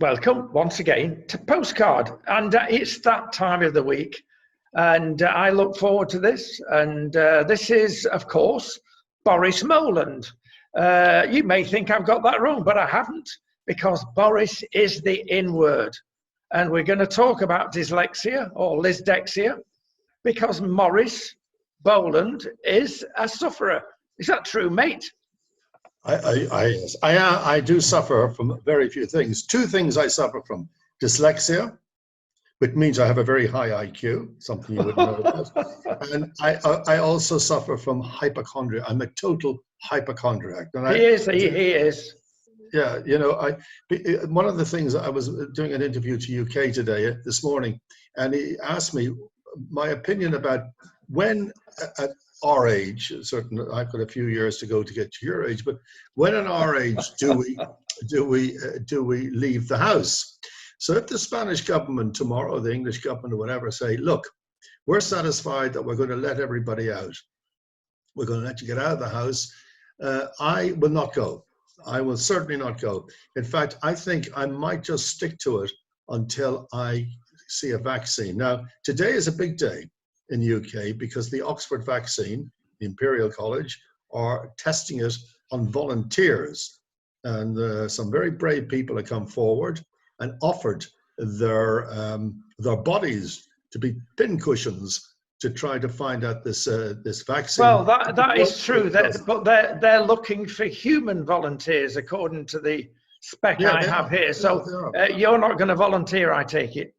Welcome once again to Postcard, and it's that time of the week, and I look forward to this. And this is, of course, Boris Boland. You may think I've got that wrong, but I haven't, because Boris is the in word, and we're going to talk about dyslexia or Lisdexia, because Maurice Boland is a sufferer. Is that true, mate? I do suffer from very few things. Two things I suffer from: dyslexia, which means I have a very high IQ, something you wouldn't know about. And I also suffer from hypochondria. I'm a total hypochondriac. And he is. Yeah, you know, one of the things, I was doing an interview to UK today, this morning, and he asked me my opinion about when at our age, certain, I've got a few years to go to get to your age, but when at our age do we leave the house? So if the Spanish government tomorrow, the English government or whatever, say, look, we're satisfied that we're going to let everybody out, we're going to let you get out of the house, I will not go. I will certainly not go. In fact, I think I might just stick to it until I see a vaccine. Now, today is a big day in the UK because the Oxford vaccine, the Imperial College, are testing it on volunteers. And some very brave people have come forward and offered their bodies to be pincushions to try to find out this vaccine. Well, that is true, but they're looking for human volunteers according to the spec I have here. So you're not going to volunteer, I take it.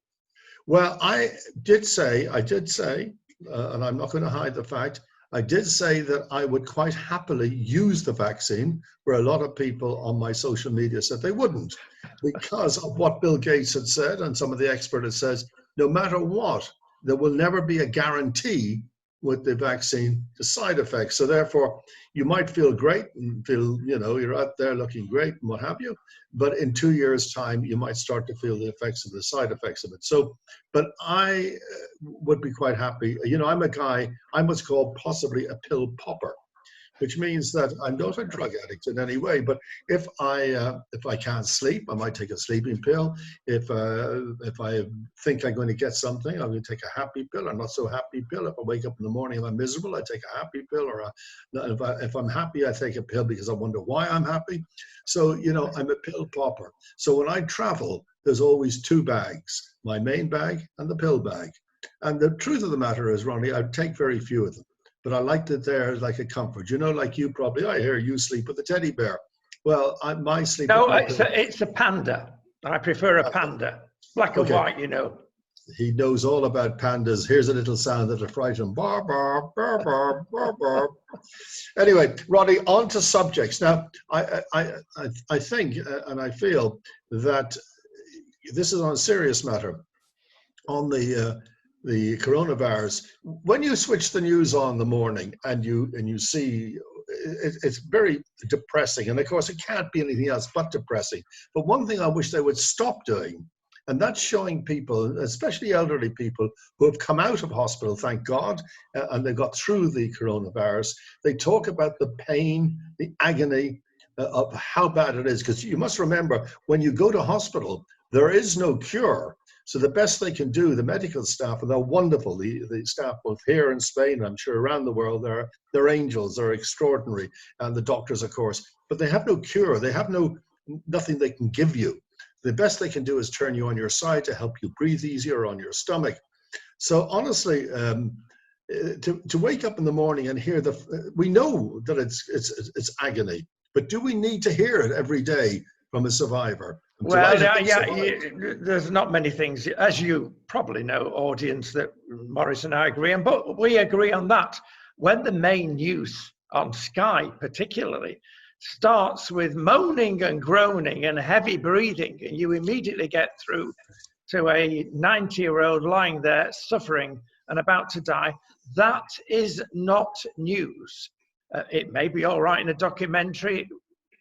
Well, I did say, and I'm not going to hide the fact, I did say that I would quite happily use the vaccine, where a lot of people on my social media said they wouldn't, because of what Bill Gates had said, and some of the experts says, no matter what, there will never be a guarantee with the vaccine to side effects. So therefore, you might feel great and feel, you know, you're out there looking great and what have you, but in 2 years' time, you might start to feel the effects of the side effects of it. So, but I would be quite happy. You know, I'm a guy, I'm what's called possibly a pill popper, which means that I'm not a drug addict in any way. But if I can't sleep, I might take a sleeping pill. If I think I'm going to get something, I'm going to take a happy pill or not so happy pill. If I wake up in the morning and I'm miserable, I take a happy pill. Or if I'm happy, I take a pill because I wonder why I'm happy. So, you know, I'm a pill popper. So when I travel, there's always two bags: my main bag and the pill bag. And the truth of the matter is, Rodney, I take very few of them. But I liked it there like a comfort. You know, like you probably, I hear you sleep with a teddy bear. Well, my sleep. No, it's a panda. I prefer a panda. Black and white, you know. He knows all about pandas. Here's a little sound that'll frighten him. Bar, bar, bar, bar, bar, bar. Anyway, Rodney, on to subjects. Now, I think and I feel that this is on a serious matter. On the coronavirus, when you switch the news on in the morning and you see it's very depressing, and of course it can't be anything else but depressing. But one thing I wish they would stop doing, and that's showing people, especially elderly people who have come out of hospital, thank God, and they got through the coronavirus. They talk about the pain, the agony of how bad it is, because you must remember, when you go to hospital, there is no cure. So the best they can do, the medical staff, and they're wonderful, the staff both here in Spain, I'm sure around the world, they're angels, they're extraordinary, and the doctors, of course, but they have no cure. They have nothing they can give you. The best they can do is turn you on your side to help you breathe easier on your stomach. So honestly, to wake up in the morning and hear we know that it's agony, but do we need to hear it every day from a survivor? Well, there's not many things, as you probably know, audience, that Maurice and I agree on, but we agree on that. When the main news on Sky particularly starts with moaning and groaning and heavy breathing, and you immediately get through to a 90-year-old lying there suffering and about to die, that is not news. It may be all right in a documentary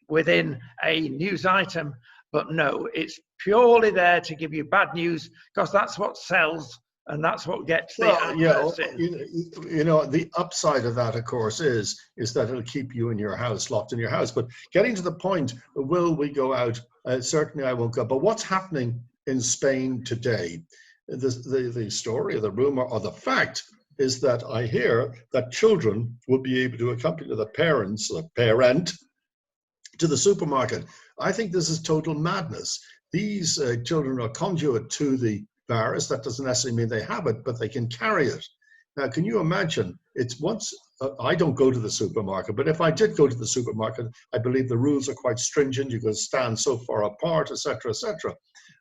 within a news item, but no, it's purely there to give you bad news, because that's what sells and that's what gets the adverts in. You know, the upside of that, of course, is that it'll keep you in your house, locked in your house. But getting to the point, will we go out certainly I won't go. But what's happening in Spain today? The story, or the rumor, or the fact is that I hear that children will be able to accompany the parents, or parent, to the supermarket. I think this is total madness. These children are conduit to the virus. That doesn't necessarily mean they have it, but they can carry it. Now, can you imagine? It's once, I don't go to the supermarket, but if I did go to the supermarket, I believe the rules are quite stringent. You can stand so far apart, etc., etc.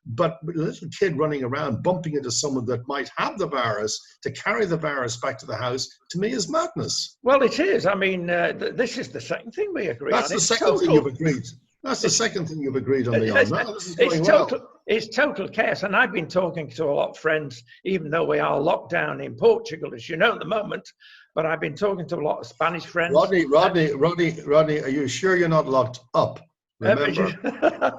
But a little kid running around bumping into someone that might have the virus to carry the virus back to the house, to me, is madness. Well, it is. I mean, this is the second thing we agree on. That's the second thing you've agreed. That's the second thing you've agreed on me on. No, this is going well. It's total chaos. And I've been talking to a lot of friends, even though we are locked down in Portugal, as you know, at the moment. But I've been talking to a lot of Spanish friends. Rodney, are you sure you're not locked up?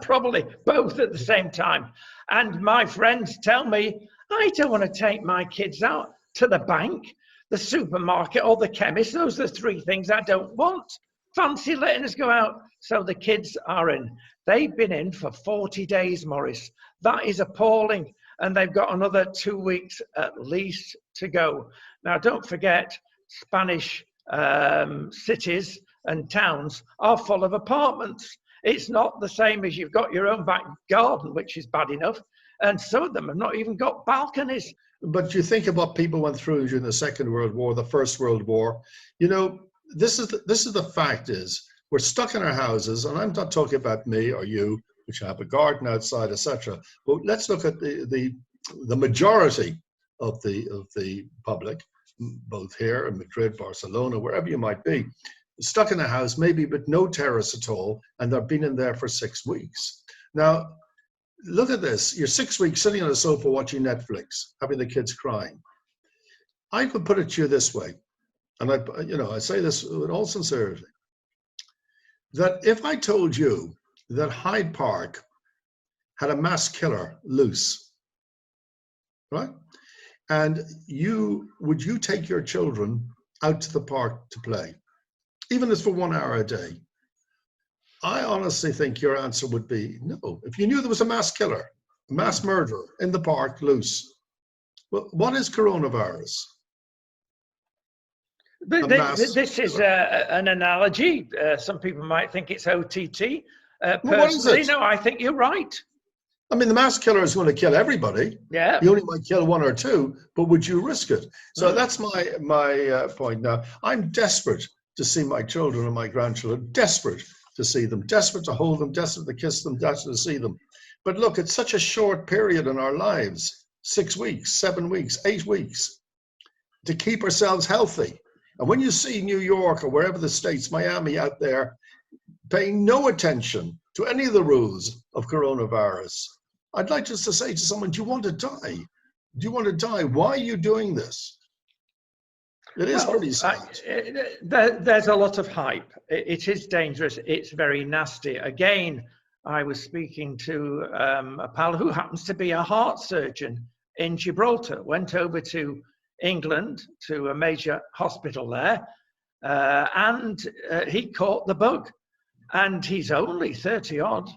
Probably both at the same time. And my friends tell me, I don't want to take my kids out to the bank, the supermarket, or the chemist. Those are the three things I don't want. Fancy letting us go out. So the kids are in. They've been in for 40 days, Maurice. That is appalling. And they've got another 2 weeks at least to go. Now, don't forget, Spanish cities and towns are full of apartments. It's not the same as you've got your own back garden, which is bad enough. And some of them have not even got balconies. But you think of what people went through during the Second World War, the First World War. You know, this is the fact is, we're stuck in our houses, and I'm not talking about me or you, which have a garden outside, etc. But let's look at the majority of the public, both here in Madrid, Barcelona, wherever you might be, stuck in a house, maybe with no terrace at all, and they've been in there for 6 weeks. Now, look at this. You're 6 weeks sitting on a sofa watching Netflix, having the kids crying. I could put it to you this way, and I say this with all sincerity, that if I told you that Hyde Park had a mass killer loose, right? And would you take your children out to the park to play, even if it's for 1 hour a day? I honestly think your answer would be no. If you knew there was a mass killer, a mass murderer in the park loose, well, what is coronavirus? This is an analogy. Some people might think it's OTT. Well, what is it? No, I think you're right. I mean, the mass killer is going to kill everybody. Yeah. You only might kill 1 or 2, but would you risk it? So that's my point now. I'm desperate to see my children and my grandchildren, desperate to see them, desperate to hold them, desperate to kiss them, desperate to see them. But look, it's such a short period in our lives, 6 weeks, 7 weeks, 8 weeks, to keep ourselves healthy. And when you see New York or wherever the States, Miami out there, paying no attention to any of the rules of coronavirus, I'd like just to say to someone, do you want to die? Do you want to die? Why are you doing this? It is pretty sad. There's a lot of hype. It is dangerous. It's very nasty. Again, I was speaking to a pal who happens to be a heart surgeon in Gibraltar, went over to England to a major hospital there, and he caught the bug, and he's only 30 odd.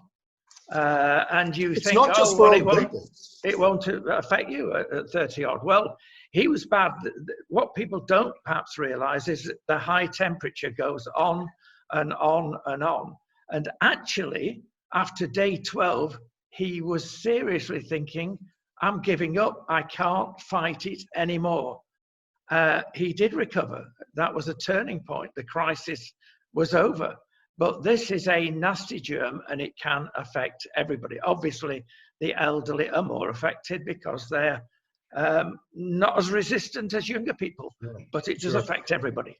And you it's think, not just for it won't affect you at 30 odd. Well, he was bad. What people don't perhaps realize is that the high temperature goes on and on and on. And actually, after day 12, he was seriously thinking, I'm giving up. I can't fight it anymore. He did recover. That was a turning point. The crisis was over. But this is a nasty germ, and it can affect everybody. Obviously, the elderly are more affected because they're not as resistant as younger people, but it does affect everybody.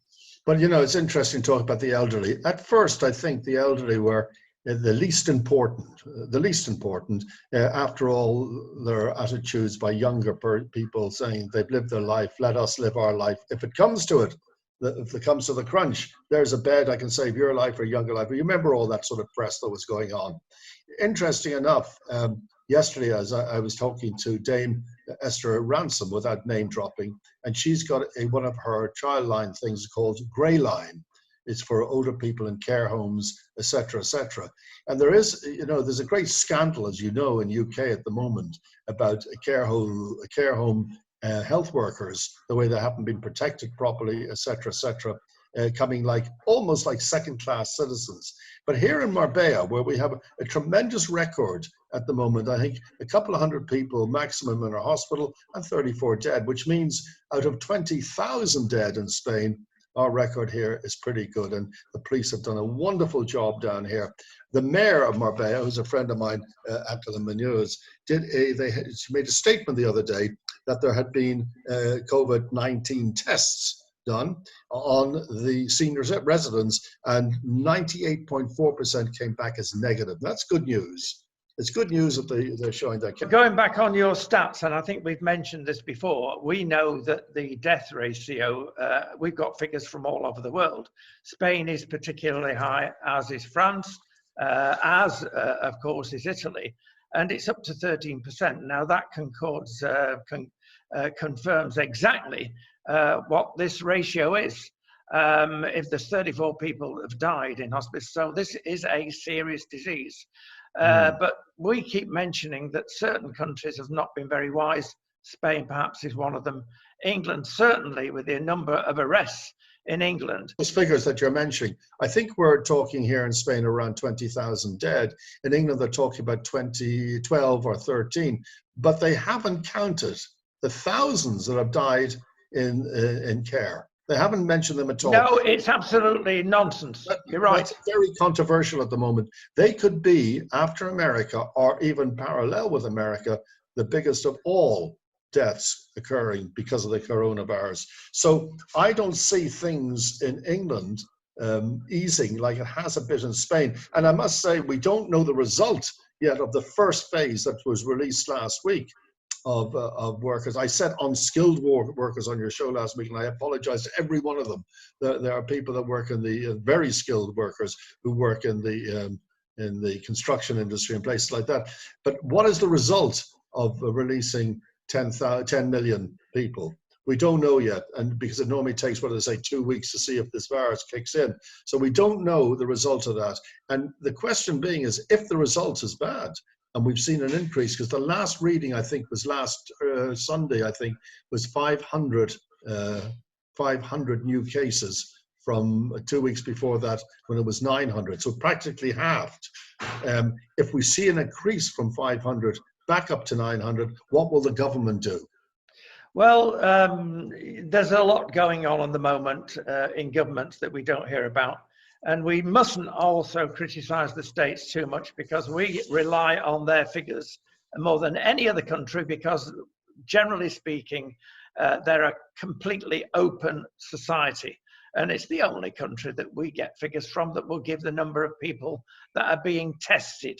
But you know, it's interesting to talk about the elderly. At first, I think the elderly were the least important. After all, their attitudes by younger people saying they've lived their life, let us live our life. If it comes to it, if it comes to the crunch, there's a bed, I can save your life or younger life. You remember all that sort of press that was going on. Interesting enough, yesterday as I was talking to Dame Esther Ransom, without name dropping, and she's got one of her child line things called Grey Line. It's for older people in care homes, etc., etc. And there is, there's a great scandal, as you know, in UK at the moment about care home health workers, the way they haven't been protected properly, etc., etc., coming almost like second-class citizens. But here in Marbella, where we have a tremendous record at the moment, I think a couple of hundred people maximum in our hospital and 34 dead, which means out of 20,000 dead in Spain, our record here is pretty good, and the police have done a wonderful job down here. The mayor of Marbella, who's a friend of mine, Angela Munoz, she made a statement the other day that there had been COVID-19 tests done on the senior residents, and 98.4% came back as negative. That's good news. It's good news that they're showing that. Going back on your stats, and I think we've mentioned this before, we know that the death ratio, we've got figures from all over the world. Spain is particularly high, as is France, of course, is Italy, and it's up to 13%. Now that confirms exactly what this ratio is. If there's 34 people have died in hospice, so this is a serious disease. But we keep mentioning that certain countries have not been very wise. Spain perhaps is one of them. England, certainly, with the number of arrests in England. Those figures that you're mentioning, I think we're talking here in Spain around 20,000 dead. In England, they're talking about 12 or 13, but they haven't counted the thousands that have died in care. They haven't mentioned them at all. No, it's absolutely nonsense. You're right. That's very controversial at the moment. They could be, after America, or even parallel with America, the biggest of all deaths occurring because of the coronavirus. So I don't see things in England easing like it has a bit in Spain. And I must say, we don't know the result yet of the first phase that was released last week of workers. I said unskilled workers on your show last week, and I apologize to every one of them. There are people that work in the very skilled workers who work in the construction industry and places like that. But what is the result of releasing 10 million people? We don't know yet, and because it normally takes, 2 weeks to see if this virus kicks in. So we don't know the result of that. And the question being is, if the result is bad, and we've seen an increase, because the last reading, I think, was last Sunday, I think, was 500 new cases from 2 weeks before that, when it was 900. So practically halved. If we see an increase from 500 back up to 900, what will the government do? Well, there's a lot going on at the moment in government that we don't hear about. And we mustn't also criticize the states too much, because we rely on their figures more than any other country, because generally speaking, they're a completely open society. And it's the only country that we get figures from that will give the number of people that are being tested.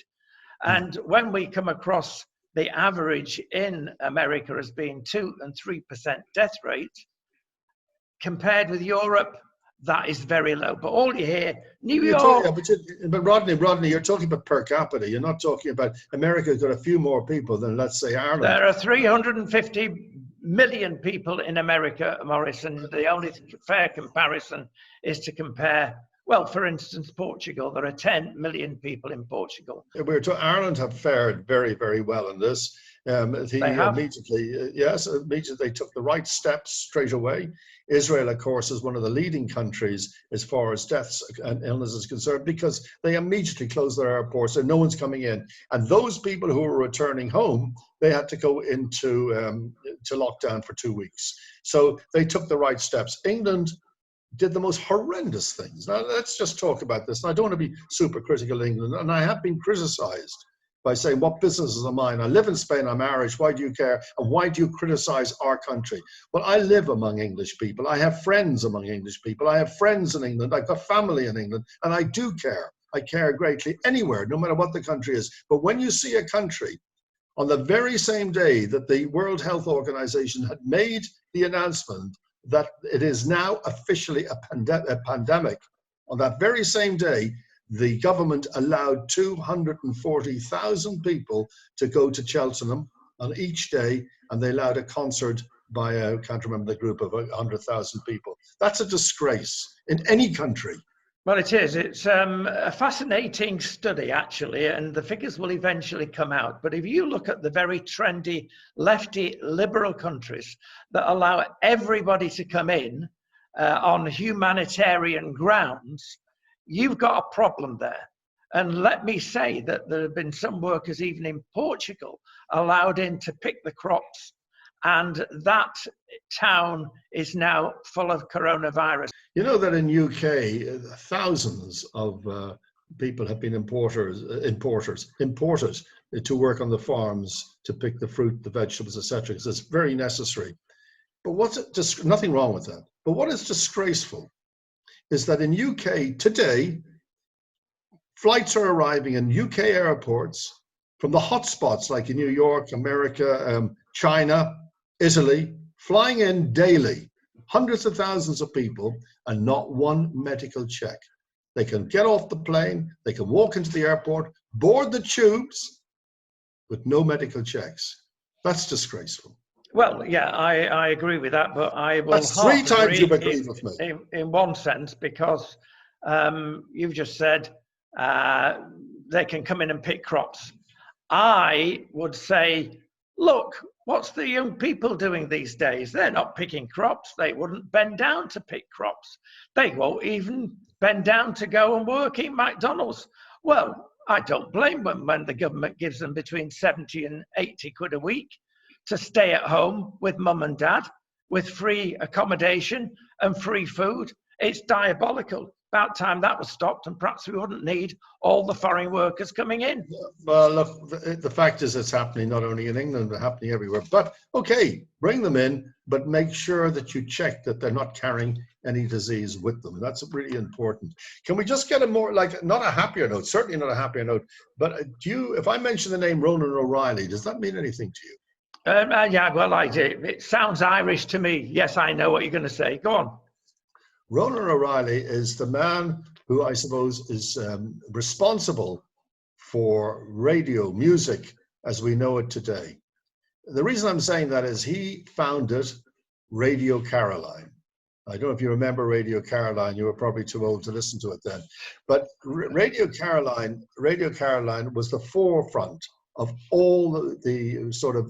And when we come across the average in America as being 2 and 3% death rate, compared with Europe, that is very low. But all you hear, New York. But Rodney, you're talking about per capita. You're not talking about America's got a few more people than, let's say, Ireland. There are 350 million people in America, Maurice, and the only fair comparison is to compare, well, for instance, Portugal. There are 10 million people in Portugal. Ireland have fared very, very well in this. Immediately they took the right steps straight away. Israel, of course, is one of the leading countries as far as deaths and illness is concerned, because they immediately closed their airports and no one's coming in. And those people who were returning home, they had to go into to lockdown for 2 weeks. So they took the right steps. England did the most horrendous things. Now, let's just talk about this. And I don't want to be super critical of England, and I have been criticized by saying, what business is mine? I live in Spain, I'm Irish, why do you care? And why do you criticize our country? Well, I live among English people. I have friends among English people. I have friends in England. I've got family in England, and I do care. I care greatly anywhere, no matter what the country is. But when you see a country on the very same day that the World Health Organization had made the announcement that it is now officially a pandemic, on that very same day, the government allowed 240,000 people to go to Cheltenham on each day, and they allowed a concert by, I can't remember the group, of 100,000 people. That's a disgrace in any country. Well, it is. It's a fascinating study, actually, and the figures will eventually come out. But if you look at the very trendy, lefty, liberal countries that allow everybody to come in on humanitarian grounds, you've got a problem there. And let me say that there have been some workers, even in Portugal, allowed in to pick the crops, and that town is now full of coronavirus. You know that in UK, thousands of people have been imported to work on the farms to pick the fruit, the vegetables, etc. Because it's very necessary. But nothing wrong with that. But what is disgraceful is that in UK today, flights are arriving in UK airports from the hotspots like in New York, America, China, Italy, flying in daily, hundreds of thousands of people, and not one medical check. They can get off the plane, they can walk into the airport, board the tubes with no medical checks. That's disgraceful. Well, yeah, I agree with that, but I will That's three times you've agreed with me. In one sense, because you've just said they can come in and pick crops. I would say, look, what's the young people doing these days? They're not picking crops. They wouldn't bend down to pick crops. They won't even bend down to go and work in McDonald's. Well, I don't blame them when the government gives them between 70 and 80 quid a week to stay at home with mum and dad, with free accommodation and free food. It's diabolical. About time that was stopped, and perhaps we wouldn't need all the foreign workers coming in. Well, look, the fact is it's happening not only in England, but happening everywhere. But okay, bring them in, but make sure that you check that they're not carrying any disease with them. And that's really important. Can we just get a more, like, not a happier note, certainly not a happier note, but if I mention the name Ronan O'Reilly, does that mean anything to you? Yeah, well, I do. It sounds Irish to me. Yes, I know what you're going to say. Go on. Ronan O'Reilly is the man who I suppose is responsible for radio music as we know it today. The reason I'm saying that is he founded Radio Caroline. I don't know if you remember Radio Caroline. You were probably too old to listen to it then. But Radio Caroline was the forefront of all the sort of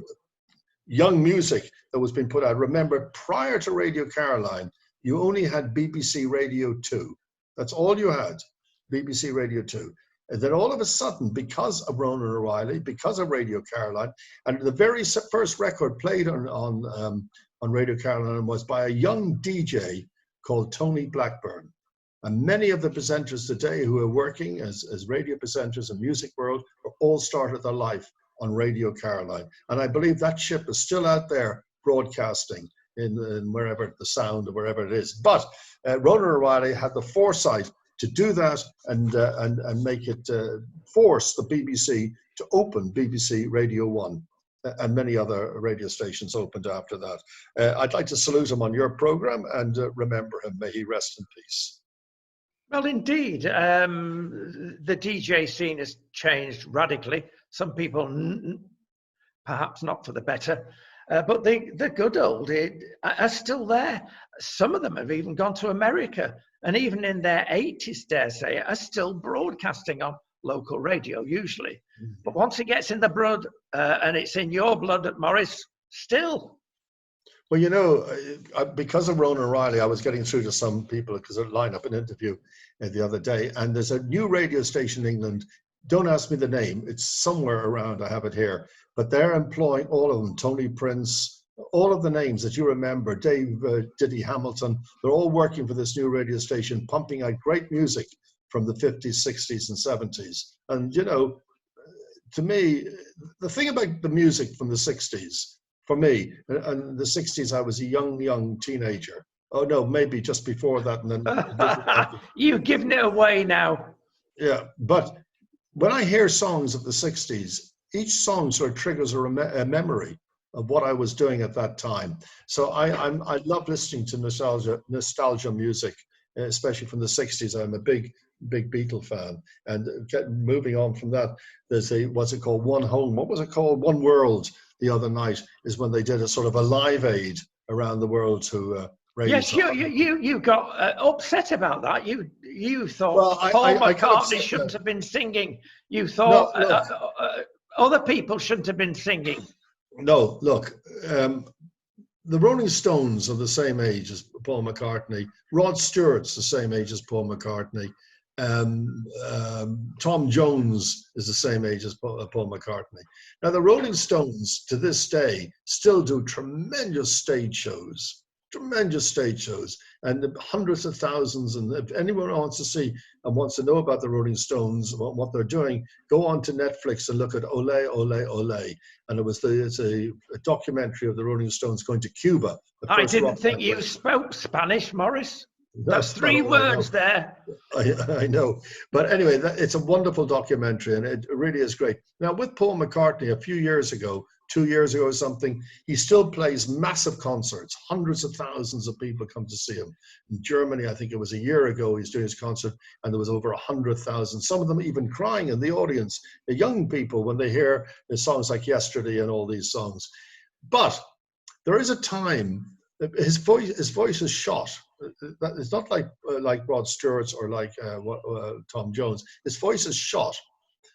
young music that was being put out. Remember, prior to Radio Caroline, you only had BBC Radio 2. That's all you had, BBC Radio 2. And then all of a sudden, because of Ronan O'Reilly, because of Radio Caroline, and the very first record played on Radio Caroline was by a young DJ called Tony Blackburn. And many of the presenters today who are working as radio presenters in music world all started their life on Radio Caroline. And I believe that ship is still out there broadcasting in wherever the sound or wherever it is. But Ronan O'Reilly had the foresight to do that and make it force the BBC to open BBC Radio 1, and many other radio stations opened after that. I'd like to salute him on your program and remember him. May he rest in peace. Well, indeed, the DJ scene has changed radically. Some people, perhaps not for the better, but the good old are still there. Some of them have even gone to America, and even in their 80s, dare say, are still broadcasting on local radio, usually. Mm-hmm. But once it gets in the blood, and it's in your blood at Maurice, still. Well, you know, because of Ronan O'Reilly, I was getting through to some people because I lined up an interview the other day, and there's a new radio station in England. Don't ask me the name. It's somewhere around. I have it here. But they're employing all of them, Tony Prince, all of the names that you remember, Dave Diddy Hamilton. They're all working for this new radio station, pumping out great music from the 50s, 60s, and 70s. And, you know, to me, the thing about the music from the 60s, for me, and the 60s, I was a young teenager. Oh, no, maybe just before that. And then you've given it away now. Yeah, but when I hear songs of the 60s, each song sort of triggers a memory of what I was doing at that time. So I love listening to nostalgia music, especially from the 60s. I'm a big Beatle fan. And moving on from that, there's what's it called? One Home. What was it called? One World the other night is when they did a sort of a live aid around the world to Yes, you got upset about that. You thought Well, Paul I got McCartney upset shouldn't have been singing. You No, thought look, other people shouldn't have been singing. no, look. The Rolling Stones are the same age as Paul McCartney. Rod Stewart's the same age as Paul McCartney. Tom Jones is the same age as Paul McCartney. Now, the Rolling Stones to this day still do tremendous stage shows, and hundreds of thousands. And if anyone wants to see and wants to know about the Rolling Stones, what they're doing, go on to Netflix and look at Ole, Ole, Ole. And it's a documentary of the Rolling Stones going to Cuba. I didn't think you spoke Spanish, Maurice. That's three Well, words there. I know. But anyway, it's a wonderful documentary, and it really is great. Now, with Paul McCartney, a few years ago, 2 years ago or something, he still plays massive concerts. Hundreds of thousands of people come to see him. In Germany, I think it was a year ago, he's doing his concert, and there was over 100,000, some of them even crying in the audience, the young people, when they hear the songs like Yesterday and all these songs. But there is a time, his voice is shot. It's not like Rod Stewart's or like Tom Jones. His voice is shot,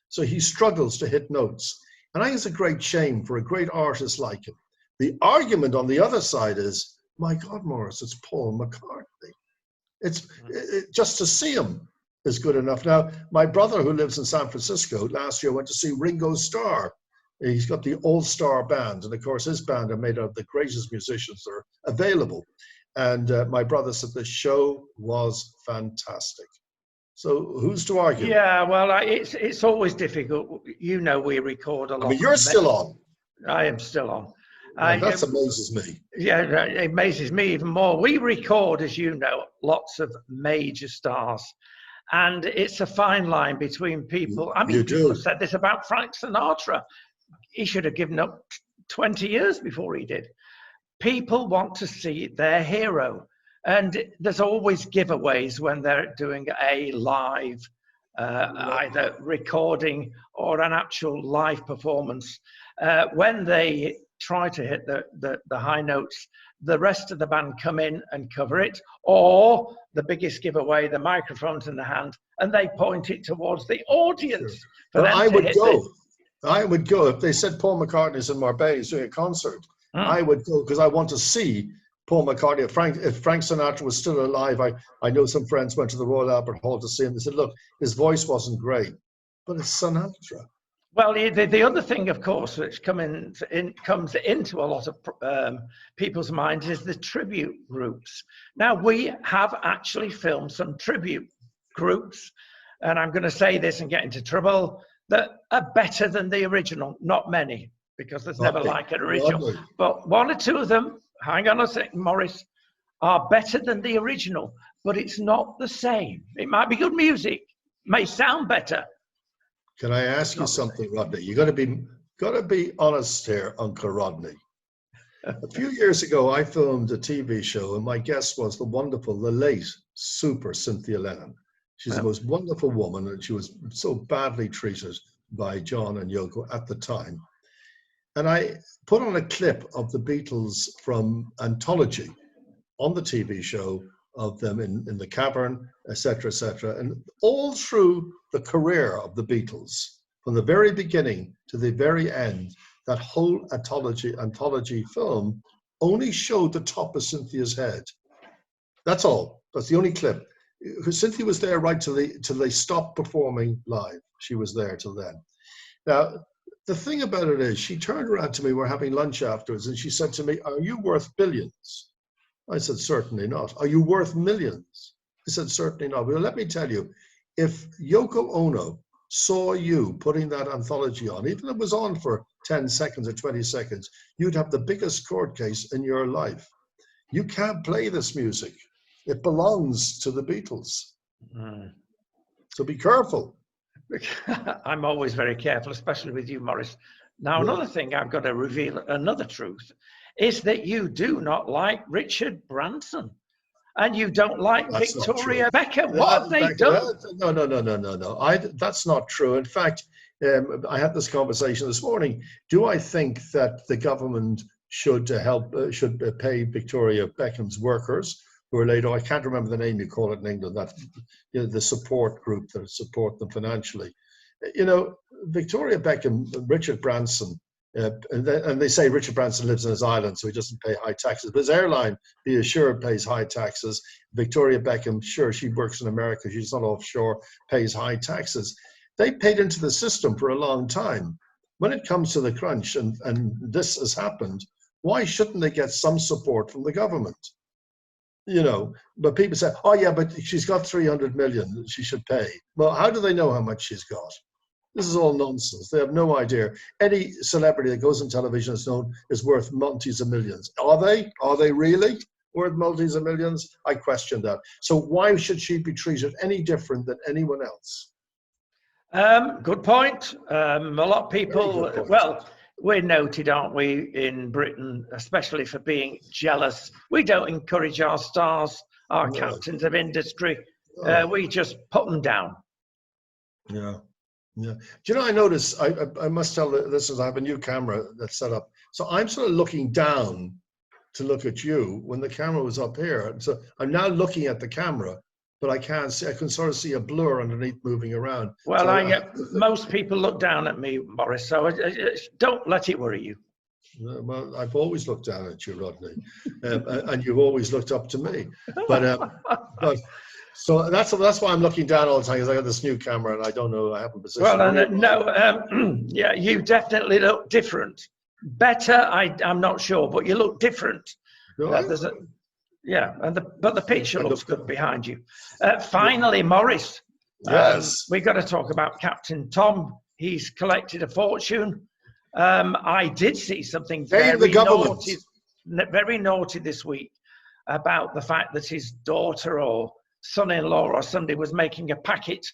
so he struggles to hit notes. And I think it's a great shame for a great artist like him. The argument on the other side is, my God, Maurice, it's Paul McCartney. Just to see him is good enough. Now, my brother who lives in San Francisco last year went to see Ringo Starr. He's got the All-Star Band, and of course his band are made of the greatest musicians that are available. And my brother said the show was fantastic. So who's to argue? Yeah, well, it's always difficult. You know, we record a lot. I mean, you're still on. I am still on. That amazes me. Yeah, it amazes me even more. We record, as you know, lots of major stars. And it's a fine line between people. I mean, people have said this about Frank Sinatra. He should have given up 20 years before he did. People want to see their hero. And there's always giveaways when they're doing a live, either recording or an actual live performance. When they try to hit the high notes, the rest of the band come in and cover it, or the biggest giveaway, the microphone's in the hand, and they point it towards the audience. Sure. I would go if they said Paul McCartney's in Marbella, he's doing a concert. I would go because I want to see Paul McCartney. If Frank Sinatra was still alive, I know some friends went to the Royal Albert Hall to see him. They said, look, his voice wasn't great, but it's Sinatra. Well, the other thing, of course, which comes into a lot of people's minds is the tribute groups. Now, we have actually filmed some tribute groups, and I'm going to say this and get into trouble, that are better than the original. Not many, because there's never like an original. But one or two of them, hang on a second, Maurice, are better than the original, but it's not the same. It might be good music, may sound better. Can I ask you something, Rodney? You got to be honest here, Uncle Rodney. A few years ago, I filmed a TV show, and my guest was the late, super Cynthia Lennon. She's the most wonderful woman, and she was so badly treated by John and Yoko at the time. And I put on a clip of the Beatles from Anthology on the TV show of them in the cavern, etc., etc. And all through the career of the Beatles, from the very beginning to the very end, that whole anthology film only showed the top of Cynthia's head. That's all. That's the only clip. Cynthia was there right till they stopped performing live. She was there till then. Now, the thing about it is, she turned around to me, we're having lunch afterwards, and she said to me, are you worth billions? I said, certainly not. Are you worth millions? I said, certainly not. Well, let me tell you, if Yoko Ono saw you putting that anthology on, even if it was on for 10 seconds or 20 seconds, you'd have the biggest court case in your life. You can't play this music. It belongs to the Beatles. So be careful. I'm always very careful, especially with you, Maurice. Now, another thing I've got to reveal, another truth, is that you do not like Richard Branson. And you don't like Victoria Beckham. What have they done? No. That's not true. In fact, I had this conversation this morning. Do I think that the government should pay Victoria Beckham's workers who are laid off. I can't remember the name you call it in England, that the support group that support them financially. Victoria Beckham, Richard Branson, and they say Richard Branson lives on his island, so he doesn't pay high taxes. But his airline, be assured, pays high taxes. Victoria Beckham, sure, she works in America, she's not offshore, pays high taxes. They paid into the system for a long time. When it comes to the crunch, and this has happened, why shouldn't they get some support from the government? But people say, oh yeah, but she's got 300 million, she should pay. Well, how do they know how much she's got? This is all nonsense. They have no idea. Any celebrity that goes on television is worth multis of millions. Are they? Are they really worth multis of millions? I question that. So why should she be treated any different than anyone else? Good point. A lot of people, well, we're noted, aren't we, in Britain, especially for being jealous. We don't encourage our stars, our captains of industry. We just put them down. Yeah. Yeah. Do you know, I notice, I must tell the listeners, I have a new camera that's set up. So I'm sort of looking down to look at you when the camera was up here. So I'm now looking at the camera, but I can't see, I can sort of see a blur underneath moving around. Well, so most people look down at me, Maurice, so don't let it worry you. Well, I've always looked down at you, Rodney, and you've always looked up to me. But so that's why I'm looking down all the time, because I got this new camera and I don't know, I haven't positioned. Well, yeah, you definitely look different. Better, I'm not sure, but you look different. Yeah, but the picture looks good behind you. Finally, Maurice. Yes. We've got to talk about Captain Tom. He's collected a fortune. I did see something very naughty this week about the fact that his daughter or son-in-law or somebody was making a packet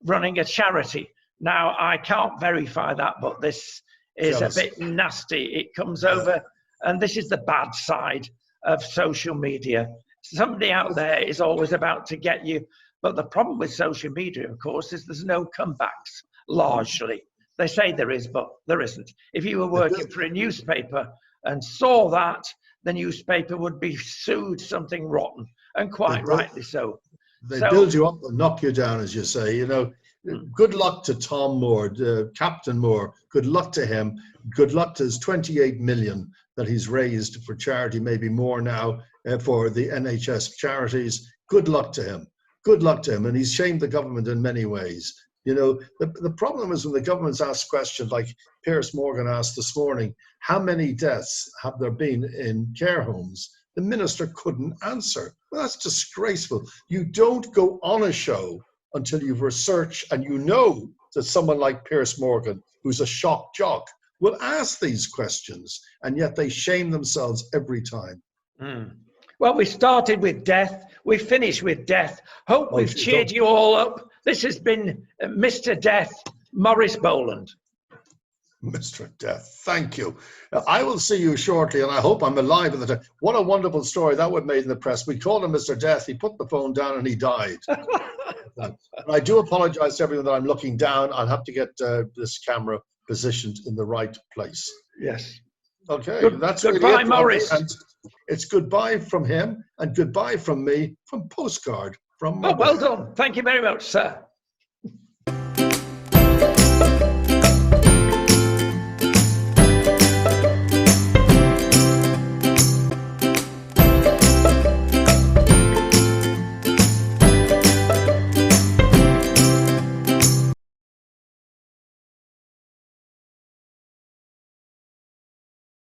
running a charity. Now, I can't verify that, but this is a bit nasty. It comes over, and this is the bad side of social media. Somebody out there is always about to get you, but the problem with social media, of course, is there's no comebacks, largely. They say there is, but there isn't. If you were working for a newspaper and saw that, the newspaper would be sued something rotten, and quite rightly so. They build you up and knock you down, as you say. Good luck to Tom Moore, Captain Moore. Good luck to him. Good luck to his 28 million that he's raised for charity, maybe more now for the NHS charities. Good luck to him. Good luck to him. And he's shamed the government in many ways. The problem is when the government's asked questions like Piers Morgan asked this morning, how many deaths have there been in care homes? The minister couldn't answer. Well, that's disgraceful. You don't go on a show until you've researched and you know that someone like Piers Morgan, who's a shock jock, will ask these questions, and yet they shame themselves every time. Well, we started with death. We finished with death. Hope we've cheered you all up. This has been Mr. Death, Maurice Boland. Mr. Death, thank you. I will see you shortly, and I hope I'm alive at the time. What a wonderful story that would made in the press. We called him Mr. Death. He put the phone down and he died. I do apologize to everyone that I'm looking down. I'll have to get this camera positioned in the right place. Yes. Okay. That's goodbye, really it, Maurice. And it's goodbye from him and goodbye from me from Postcard from Marbella. Oh, well done. Thank you very much, sir.